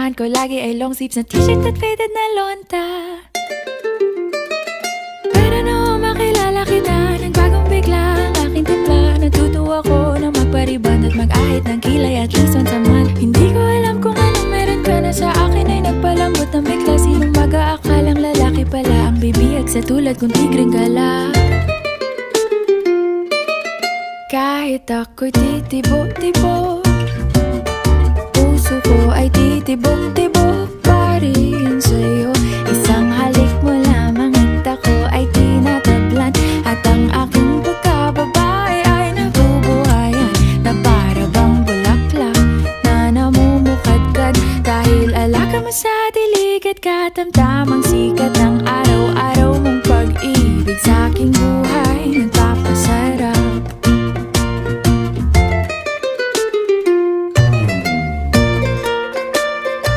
Ko lagi ay long sleeves na t-shirt at faded na lonta. Pero noong makilala kita, nagbagong bigla ang aking timpla. Natutuwa ko na magpariban at mag-ahit ng kilay at least once a month. Hindi ko alam kung anong meron ka na sa akin ay nagpalambot ng bigla. Sinong mag-aakalang lalaki pala ang bibiyag sa tulad kong tigreng gala. Kahit ako'y titibo-tibo, puso ko ay titibok-tibok pa rin sa'yo. Isang halik mo lamang at ako ay tinatablan, at ang aking pagkababae ay nabubuhayan na para bang bulaklak na namumukadkad. Dahil alaga mo sa dilig at katamtamang sikat ng araw-araw mong pag-ibig sa aking buhay.